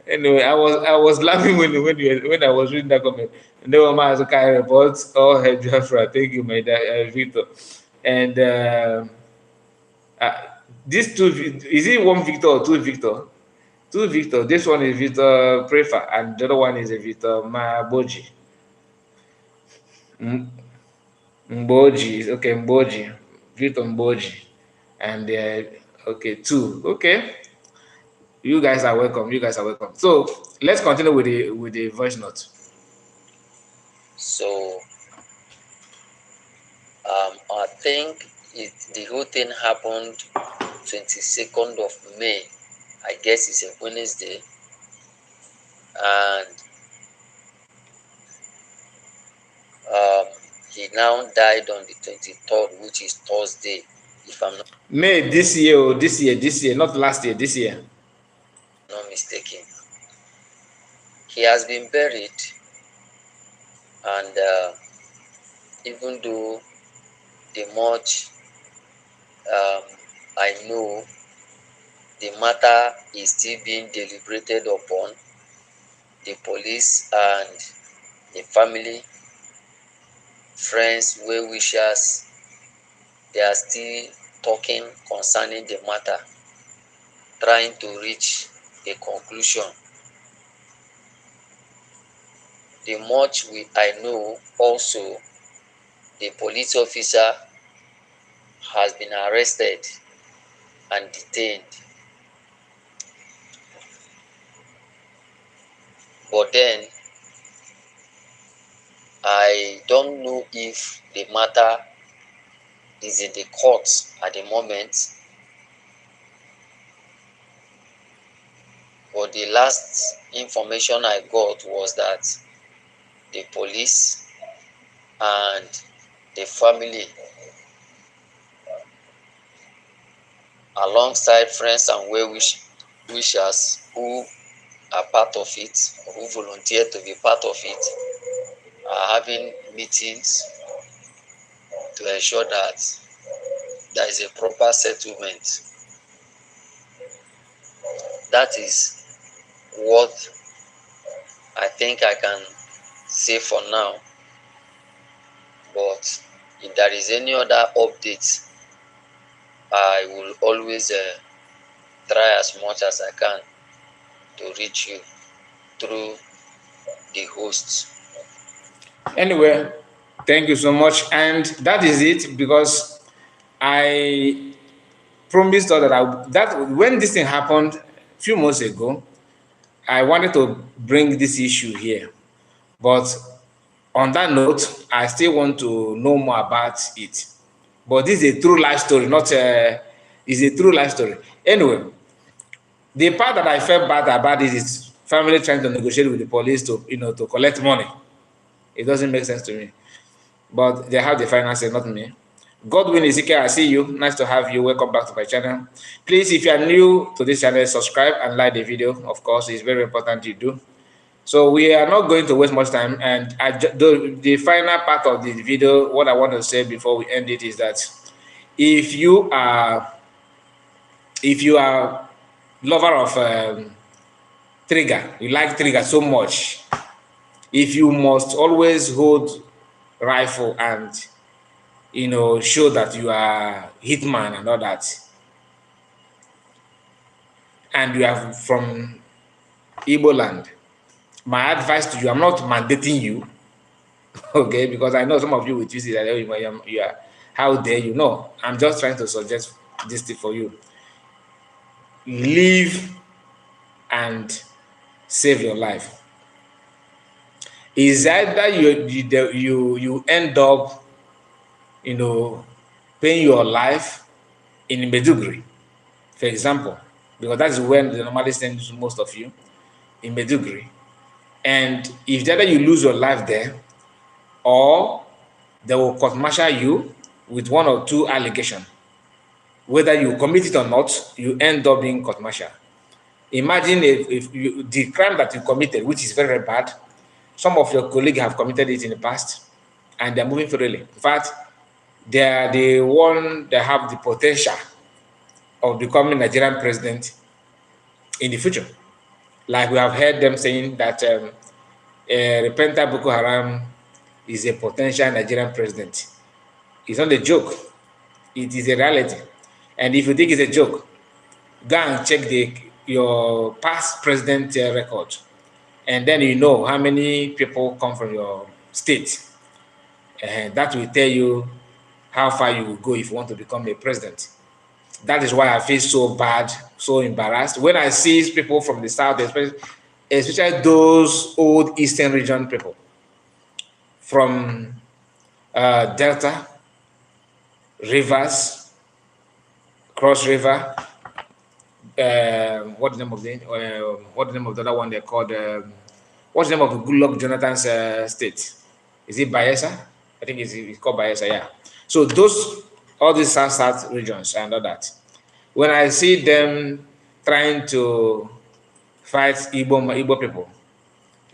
anyway, I was laughing when I was reading that comment. And then one man carry reports, oh, hey, Jafra, thank you, my Victor. And uh, these two, is it one Victor or two Victor? Two Victor. This one is Victor Prefa, and the other one is a Victor Maboji. Mboji. Okay, Mboji. Victor Mboji. And okay, two. Okay. You guys are welcome. You guys are welcome. So let's continue with the voice note. So I think the whole thing happened 22nd of May. I guess it's a Wednesday, and he now died on the 23rd, which is Thursday, if I'm May this year, not last year, this year. not mistaken. He has been buried, and even though the much I know, the matter is still being deliberated upon. The police and the family, friends, well wishers, they are still talking concerning the matter, trying to reach a conclusion. The much I know also, the police officer has been arrested and detained. But then, I don't know if the matter is in the courts at the moment. But the last information I got was that the police and the family, alongside friends and well-wishers who are part of it, who volunteer to be part of it, are having meetings to ensure that there is a proper settlement. That is what I think I can say for now. But if there is any other updates, I will always try as much as I can to reach you through the hosts. Anyway, thank you so much. And that is it, because I promised her that that when this thing happened a few months ago, I wanted to bring this issue here. But on that note, I still want to know more about it. But this is a true life story, not a, is a true life story. Anyway, the part that I felt bad about this is family trying to negotiate with the police to, to collect money. It doesn't make sense to me. But they have the finances, not me. Godwin Ezekiel, I see you. Nice to have you. Welcome back to my channel. Please, if you are new to this channel, subscribe and like the video. Of course, it's very important you do. So we are not going to waste much time. And the final part of the video, what I want to say before we end it is that if you are lover of trigger, you like trigger so much, if you must always hold rifle and show that you are hitman and all that, and you are from Igbo land, my advice to you, I'm not mandating you, okay, because I know some of you will use it that you are, how dare you. No, I'm just trying to suggest this thing for you. Live and save your life. Is either you end up paying your life in Medugri, for example, because that's when they normally send most of you, in Medugri. And if either you lose your life there, or they will court-martial you with one or two allegations. Whether you commit it or not, you end up being court-martial. Imagine if the crime that you committed, which is very, very bad, some of your colleagues have committed it in the past, and they're moving freely. In fact, they are the one that have the potential of becoming Nigerian president in the future. Like we have heard them saying that repentant Boko Haram is a potential Nigerian president. It's not a joke. It is a reality. And if you think it's a joke, go and check your past president record, and then you know how many people come from your state. And that will tell you how far you will go if you want to become a president. That is why I feel so bad, so embarrassed when I see people from the south, especially those old eastern region people from Delta, Rivers, Cross River. What's the name of the other one they called? What's the name of the Goodluck Jonathan's state? Is it Bayelsa? I think it's called Bayelsa. Yeah. So all these south regions and all that. When I see them trying to fight Igbo people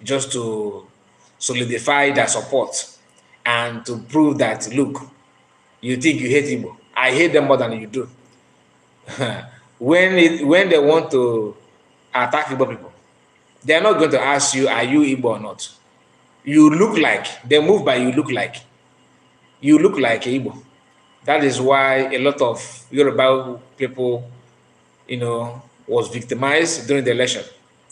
just to solidify their support and to prove that, look, you think you hate Igbo, I hate them more than you do. When they want to attack Igbo people, they are not going to ask you, are you Igbo or not? You look like, they move by you look like. You look like Igbo. That is why a lot of Yoruba people, was victimized during the election.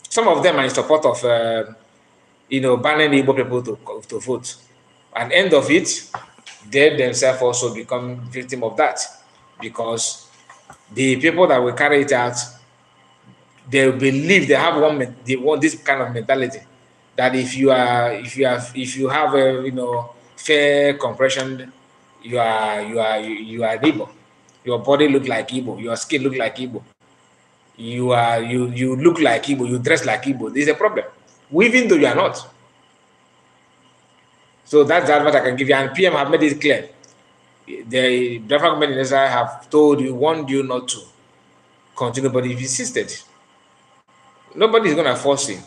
Some of them are in support of, banning Igbo people to vote. At the end of it, they themselves also become victim of that, because the people that will carry it out, they believe they want this kind of mentality that if you have a fair compression, you are Igbo. Your body look like Igbo. Your skin look like Igbo. You look like Igbo. You dress like Igbo. There's a problem, even though you are not. So that's the advice I can give you. And PM have made it clear. The government in Israel have warned you not to continue, but if you insisted, nobody is going to force you.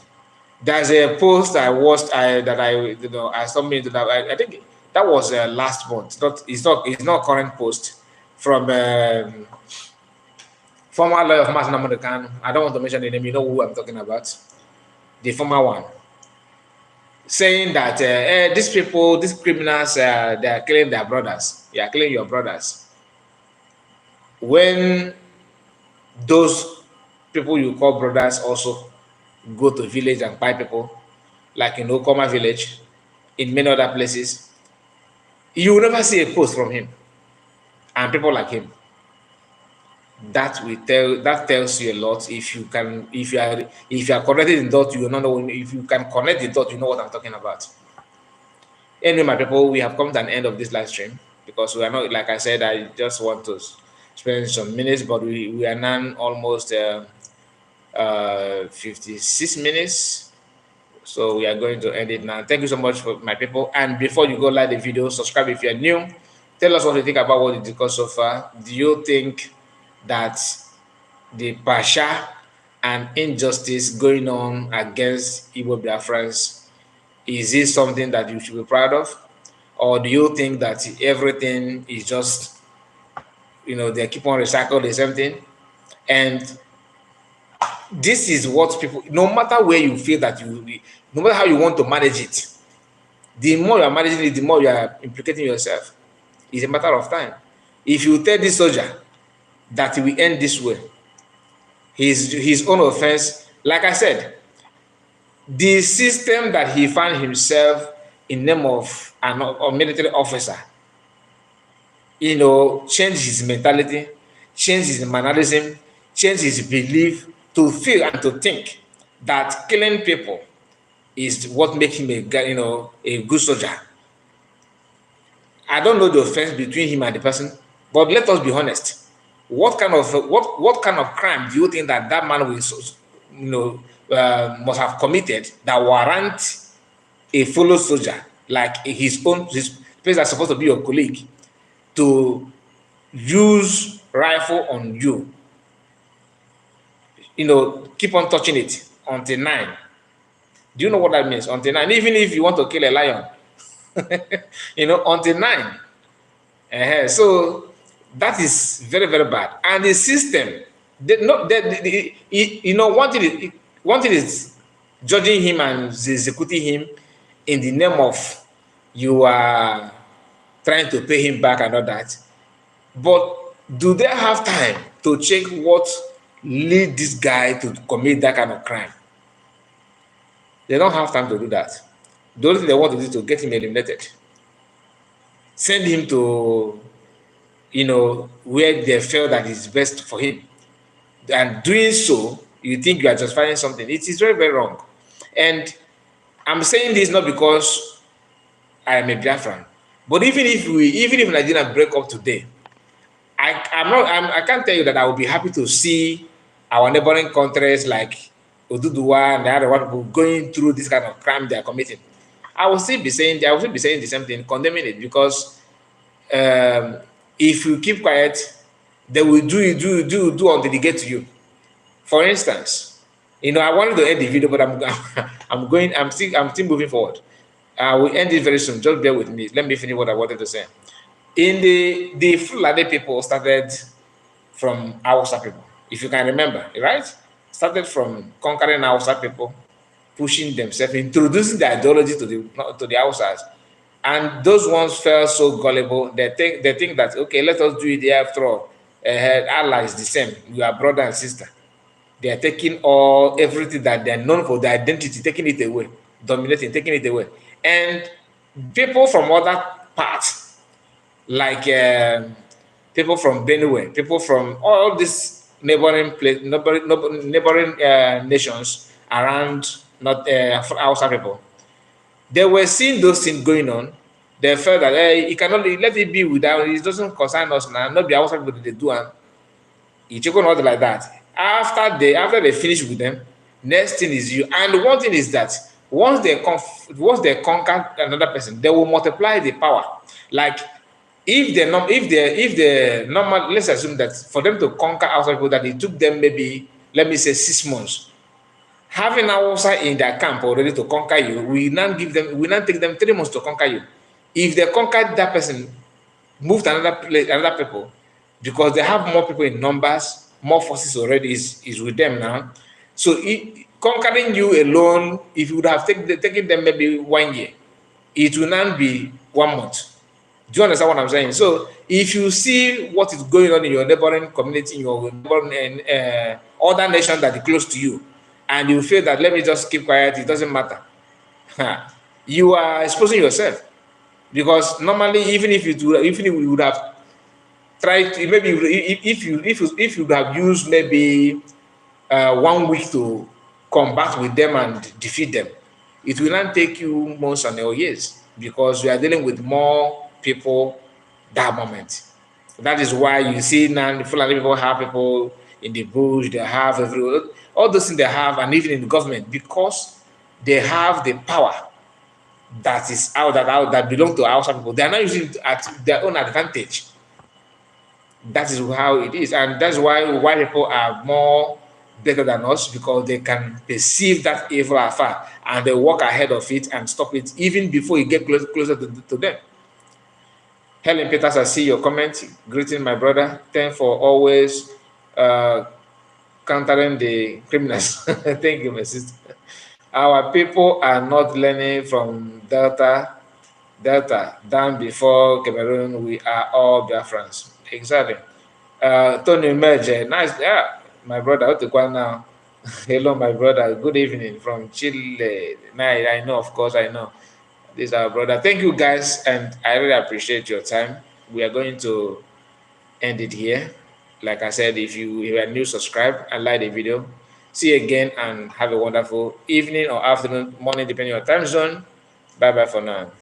There's a post I watched I submitted. I think that was last month. It's not current post from former lawyer of Martin American. I don't want to mention the name. You know who I'm talking about, the former one, saying that these people, these criminals, they are killing their brothers. They are killing your brothers. When those people you call brothers also go to village and buy people, like in Okoma village, in many other places. You will never see a post from him and people like him. That tells you a lot. If you are connected in dot, you know, if you can connect the dot, you know what I'm talking about. Anyway, my people, we have come to an end of this live stream because we are not, like I said, I just want to spend some minutes, but we are now almost 56 minutes. So we are going to end it now. Thank you so much for my people. And before you go like the video, subscribe if you're new. Tell us what you think about what we discussed so far. Do you think that the partial and injustice going on against Igbo Biafrans, is it something that you should be proud of? Or do you think that everything is just, they keep on recycling the same thing? And this is what people, no matter where you feel that no matter how you want to manage it, the more you are managing it, the more you are implicating yourself. It's a matter of time. If you tell this soldier that he will end this way, his own offense, like I said, the system that he found himself in name of a military officer, change his mentality, change his mannerism, change his belief to feel and to think that killing people is what makes him a good soldier. I don't know the offense between him and the person, but let us be honest. What kind of crime do you think that man will, must have committed that warrant a fellow soldier, like his place that's supposed to be your colleague, to use rifle on you? Keep on touching it until 9. Do you know what that means? Until 9. Even if you want to kill a lion, until 9. So that is very, very bad. And the system, one thing is judging him and executing him in the name of you are trying to pay him back and all that. But do they have time to check what lead this guy to commit that kind of crime? They don't have time to do that. The only thing they want to do is to get him eliminated. Send him to, where they feel that is best for him. And doing so, you think you are justifying something. It is very, very wrong. And I'm saying this not because I am a Biafran, but even if Nigeria break up today, I can't tell you that I will be happy to see our neighboring countries like Oduduwa and the other people going through this kind of crime they are committing. I will still be saying the same thing, condemning it, because if you keep quiet, they will do until they get to you. For instance, I wanted to end the video, but I'm still moving forward. I will end it very soon. Just bear with me. Let me finish what I wanted to say. In the Fulani people started from Hausa people, if you can remember, right? Started from conquering Hausa people, pushing themselves, introducing the ideology to the Hausas. And those ones felt so gullible. They think that, okay, let us do it here after all. Allah is the same. We are brother and sister. They are taking everything that they are known for, their identity, taking it away, dominating, taking it away. And people from other parts, like people from Benue, people from all these neighboring nations around Hausa people, they were seeing those things going on. They felt that it cannot let it be without, it doesn't concern us now. Not the Hausa people they do, and it not like that. After they finish with them, next thing is you. And one thing is that once they conquer another person, they will multiply the power. Like if the normal, let's assume that for them to conquer outside people, that it took them maybe, let me say, 6 months. Having Hausa in their camp already to conquer you, we now take them 3 months to conquer you. If they conquered that person, move to another place, another people, because they have more people in numbers, more forces already is with them now. So conquering you alone, if you would have taken them maybe 1 year, it will now be 1 month. Do you understand what I'm saying? So if you see what is going on in your neighboring community, in your neighboring other nation that is close to you, and you feel that let me just keep quiet, it doesn't matter. You are exposing yourself, because normally, even if you would have tried to, maybe if you would have used maybe 1 week to combat with them and defeat them, it will not take you months and or years, because you are dealing with more people that moment. That is why you see now the Fulani people have people in the bush, they have all those things they have, and even in the government, because they have the power that belong to outside people. They are not using it at their own advantage. That is how it is, and that's why white people are more better than us, because they can perceive that evil afar and they walk ahead of it and stop it even before it get closer to them. Helen Peters, I see your comment. Greeting, my brother. Thanks for always uh, countering the criminals. Thank you, my sister. Our people are not learning from Delta down before Cameroon. We are all Biafrans. Exactly. Tony Merge, nice. Yeah, my brother. How to go now? Hello, my brother. Good evening from Chile. Night. I know, of course, I know. This is our brother. Thank you, guys, and I really appreciate your time. We are going to end it here. Like I said, if you are new, subscribe and like the video. See you again, and have a wonderful evening or afternoon, morning, depending on your time zone. Bye bye for now.